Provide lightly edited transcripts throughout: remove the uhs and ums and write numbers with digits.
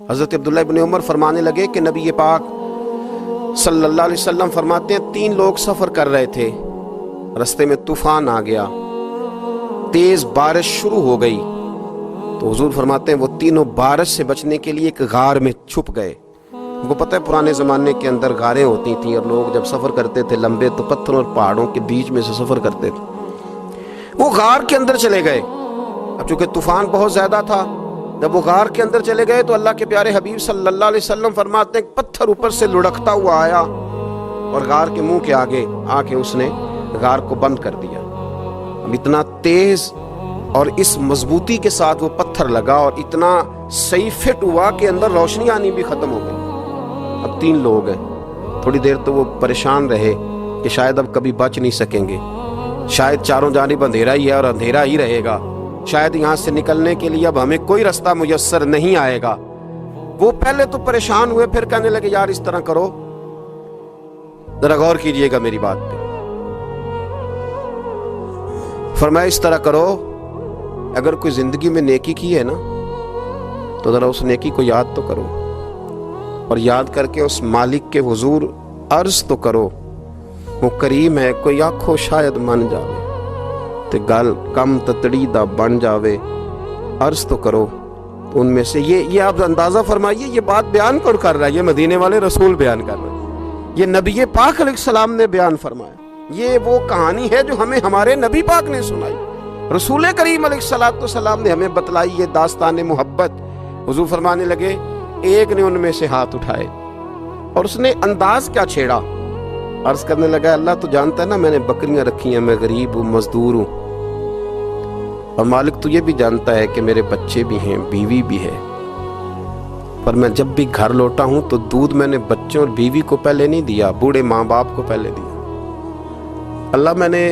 حضرت عبداللہ ابن عمر فرمانے لگے کہ نبی پاک صلی اللہ علیہ وسلم فرماتے ہیں 3 لوگ سفر کر رہے تھے، رستے میں طوفان آ گیا، تیز بارش شروع ہو گئی، تو حضور فرماتے ہیں وہ تینوں بارش سے بچنے کے لیے ایک غار میں چھپ گئے۔ ان کو پتہ ہے پرانے زمانے کے اندر غاریں ہوتی تھیں، اور لوگ جب سفر کرتے تھے لمبے تو پتھروں اور پہاڑوں کے بیچ میں سے سفر کرتے تھے۔ وہ غار کے اندر چلے گئے۔ اب چونکہ طوفان بہت زیادہ تھا، جب وہ غار کے اندر چلے گئے تو اللہ کے پیارے حبیب صلی اللہ علیہ وسلم فرماتے ہیں پتھر اوپر سے لڑکتا ہوا آیا اور غار کے منہ کے آگے آ کے اس نے غار کو بند کر دیا۔ اب اتنا تیز اور اس مضبوطی کے ساتھ وہ پتھر لگا اور اتنا صحیح فٹ ہوا کہ اندر روشنی آنی بھی ختم ہو گئی۔ اب 3 لوگ ہیں، تھوڑی دیر تو وہ پریشان رہے کہ شاید اب کبھی بچ نہیں سکیں گے، شاید چاروں جانب اندھیرا ہی ہے اور اندھیرا ہی رہے گا، شاید یہاں سے نکلنے کے لیے اب ہمیں کوئی رستہ میسر نہیں آئے گا۔ وہ پہلے تو پریشان ہوئے، پھر کہنے لگے یار اس طرح کرو، ذرا غور کیجئے گا میری بات پہ۔ فرمایا اس طرح کرو، اگر کوئی زندگی میں نیکی کی ہے نا تو ذرا اس نیکی کو یاد تو کرو، اور یاد کر کے اس مالک کے حضور عرض تو کرو، وہ کریم ہے، کوئی آنکھو شاید من جاوے تے گل کم تتڑی دا بن جاوے، عرض تو کرو۔ تو ان میں سے یہ آپ اندازہ فرمائیے، یہ بات بیان کون کر رہا ہے؟ یہ مدینے والے رسول بیان کر رہے ہیں، یہ نبی پاک علیہ السلام نے بیان فرمایا۔ یہ وہ کہانی ہے جو ہمیں ہمارے نبی پاک نے سنائی، رسول کریم علیہ السلام نے ہمیں بتلائی، یہ داستان محبت۔ حضور فرمانے لگے ایک نے ان میں سے ہاتھ اٹھائے اور اس نے انداز کیا چھیڑا، عرض کرنے لگا اللہ تو جانتا ہے نا میں نے بکریاں رکھی ہیں، میں غریب ہوں، مزدور ہوں، اور مالک تو یہ بھی جانتا ہے کہ میرے بچے بھی ہیں، بیوی بھی ہے، پر میں جب بھی گھر لوٹا ہوں تو دودھ میں نے بچوں اور بیوی کو پہلے نہیں دیا، بوڑھے ماں باپ کو پہلے دیا۔ اللہ میں نے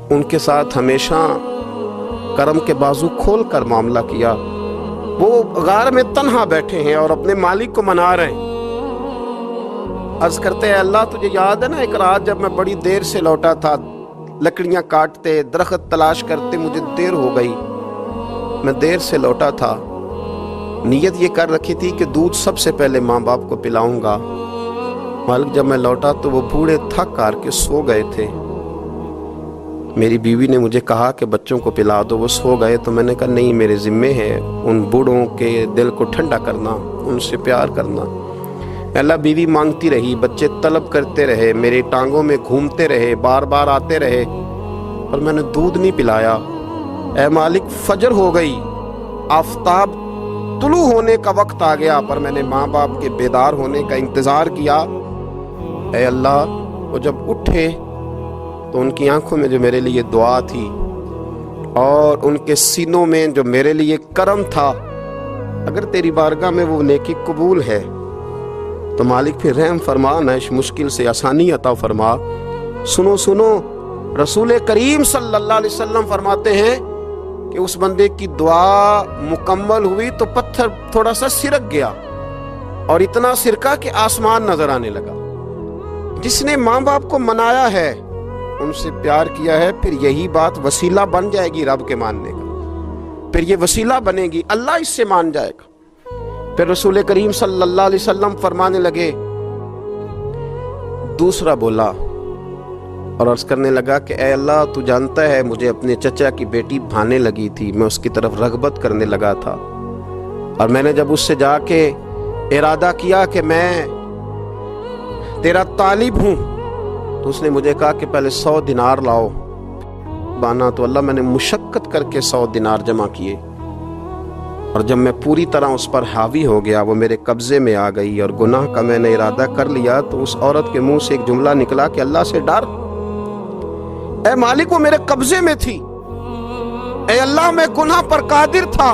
ان کے ساتھ ہمیشہ کرم کے بازو کھول کر معاملہ کیا۔ وہ غار میں تنہا بیٹھے ہیں اور اپنے مالک کو منا رہے ہیں۔ عرض کرتے ہیں اللہ تجھے یاد ہے نا ایک رات جب میں بڑی دیر سے لوٹا تھا، لکڑیاں کاٹتے، درخت تلاش کرتے، مجھے دیر ہو گئی، میں دیر سے لوٹا تھا، نیت یہ کر رکھی تھی کہ دودھ سب سے پہلے ماں باپ کو پلاؤں گا، مالک جب میں لوٹا تو وہ بوڑھے تھک کر کے سو گئے تھے، میری بیوی نے مجھے کہا کہ بچوں کو پلا دو، وہ سو گئے، تو میں نے کہا نہیں میرے ذمے ہے ان بوڑھوں کے دل کو ٹھنڈا کرنا، ان سے پیار کرنا۔ اللہ بیوی مانگتی رہی، بچے طلب کرتے رہے، میری ٹانگوں میں گھومتے رہے، بار بار آتے رہے، اور میں نے دودھ نہیں پلایا۔ اے مالک فجر ہو گئی، آفتاب طلوع ہونے کا وقت آ گیا، پر میں نے ماں باپ کے بیدار ہونے کا انتظار کیا۔ اے اللہ وہ جب اٹھے تو ان کی آنکھوں میں جو میرے لیے دعا تھی اور ان کے سینوں میں جو میرے لیے کرم تھا، اگر تیری بارگاہ میں وہ نیکی قبول ہے تو مالک پھر رحم فرما، نہ اس مشکل سے آسانی عطا فرما۔ سنو سنو، رسول کریم صلی اللہ علیہ وسلم فرماتے ہیں کہ اس بندے کی دعا مکمل ہوئی تو پتھر تھوڑا سا سرک گیا، اور اتنا سرکا کہ آسمان نظر آنے لگا۔ جس نے ماں باپ کو منایا ہے، ان سے پیار کیا ہے، پھر یہی بات وسیلہ بن جائے گی رب کے ماننے کا، پھر یہ وسیلہ بنے گی، اللہ اس سے مان جائے گا۔ پھر رسول کریم صلی اللہ علیہ وسلم فرمانے لگے، دوسرا بولا اور عرض کرنے لگا کہ اے اللہ تو جانتا ہے مجھے اپنے چچا کی بیٹی بھانے لگی تھی، میں اس کی طرف رغبت کرنے لگا تھا، اور میں نے جب اس سے جا کے ارادہ کیا کہ میں تیرا طالب ہوں، تو اس نے مجھے کہا کہ پہلے 100 دینار لاؤ بانا، تو اللہ میں نے مشقت کر کے 100 دینار جمع کیے، اور جب میں پوری طرح اس پر حاوی ہو گیا، وہ میرے قبضے میں آ گئی اور گناہ کا میں نے ارادہ کر لیا، تو اس عورت کے منہ سے ایک جملہ نکلا کہ اللہ سے ڈر، اے مالک وہ میرے قبضے میں تھی، اے اللہ میں گناہ پر قادر تھا،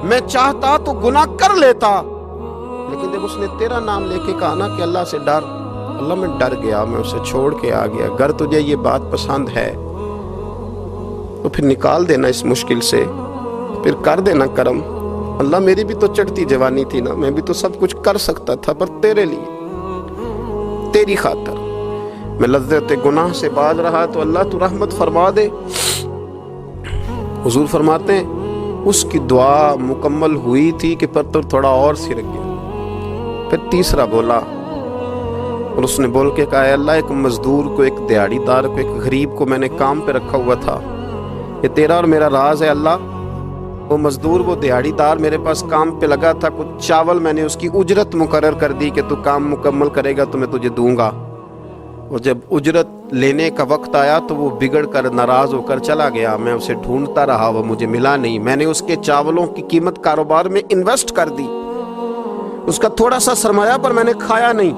میں چاہتا تو گناہ کر لیتا، لیکن جب اس نے تیرا نام لے کے کہا نا کہ اللہ سے ڈر، اللہ میں ڈر گیا، میں اسے چھوڑ کے آ گیا۔ اگر تجھے یہ بات پسند ہے تو پھر نکال دینا اس مشکل سے، پھر کر دینا کرم۔ اللہ میری بھی تو چڑھتی جوانی تھی نا، میں بھی تو سب کچھ کر سکتا تھا، پر تیرے لیے، تیری خاطر میں لذت گناہ سے باز رہا، تو اللہ تو رحمت فرما دے۔ حضور فرماتے ہیں اس کی دعا مکمل ہوئی تھی کہ پتھر تھوڑا اور سرک گیا۔ پھر تیسرا بولا اور اس نے بول کے کہا اے اللہ ایک مزدور کو، ایک دیہڑی دار کو، ایک غریب کو میں نے کام پہ رکھا ہوا تھا، یہ تیرا اور میرا راز ہے اللہ۔ وہ مزدور، وہ دیہڑی دار میرے پاس کام پہ لگا تھا، کچھ چاول میں نے اس کی اجرت مقرر کر دی کہ تو کام مکمل کرے گا تو میں تجھے دوں گا، اور جب اجرت لینے کا وقت آیا تو وہ بگڑ کر ناراض ہو کر چلا گیا۔ میں اسے ڈھونڈتا رہا، وہ مجھے ملا نہیں۔ میں نے اس کے چاولوں کی قیمت کاروبار میں انویسٹ کر دی، اس کا تھوڑا سا سرمایہ پر میں نے کھایا نہیں۔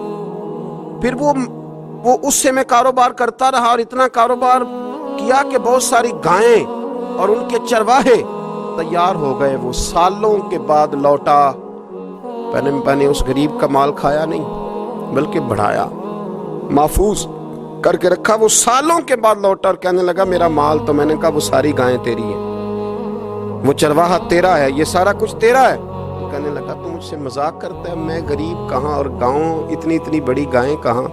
پھر وہ اس سے میں کاروبار کرتا رہا اور اتنا کاروبار کیا کہ بہت ساری گائیں اور ان کے چرواہے تیار ہو گئے۔ وہ سالوں کے بعد لوٹا، میں نے اس غریب کا مال کھایا نہیں بلکہ بڑھایا، محفوظ کر کے رکھا۔ وہ سالوں کے بعد لوٹا اور کہنے لگا میرا مال، تو میں نے کہا وہ ساری گائیں تیری ہیں، وہ چرواہا تیرا ہے، یہ سارا کچھ تیرا ہے۔ تو کہنے لگا تو مجھ سے مذاق کرتا ہے، میں غریب کہاں اور گاؤں اتنی بڑی گائیں کہاں،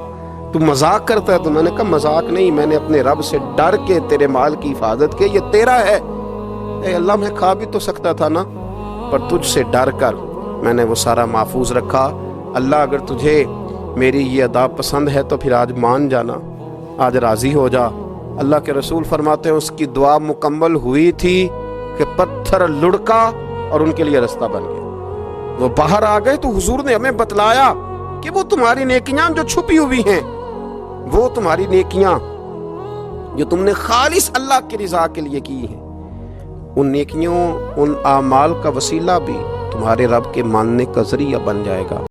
تو مذاق کرتا ہے۔ تو میں نے کہا مذاق نہیں، میں نے اپنے رب سے ڈر کے تیرے مال کی حفاظت کی، یہ تیرا ہے۔ اے اللہ میں کھا بھی تو سکتا تھا نا، پر تجھ سے ڈر کر میں نے وہ سارا محفوظ رکھا۔ اللہ اگر تجھے میری یہ ادا پسند ہے تو پھر آج مان جانا، آج راضی ہو جا۔ اللہ کے رسول فرماتے ہیں اس کی دعا مکمل ہوئی تھی کہ پتھر لڑکا اور ان کے لیے رستہ بن گیا۔ وہ باہر آ گئے تو حضور نے ہمیں بتلایا کہ وہ تمہاری نیکیاں جو چھپی ہوئی ہیں، وہ تمہاری نیکیاں جو تم نے خالص اللہ کی رضا کے لیے کی ہیں، ان نیکیوں، ان اعمال کا وسیلہ بھی تمہارے رب کے ماننے کا ذریعہ بن جائے گا۔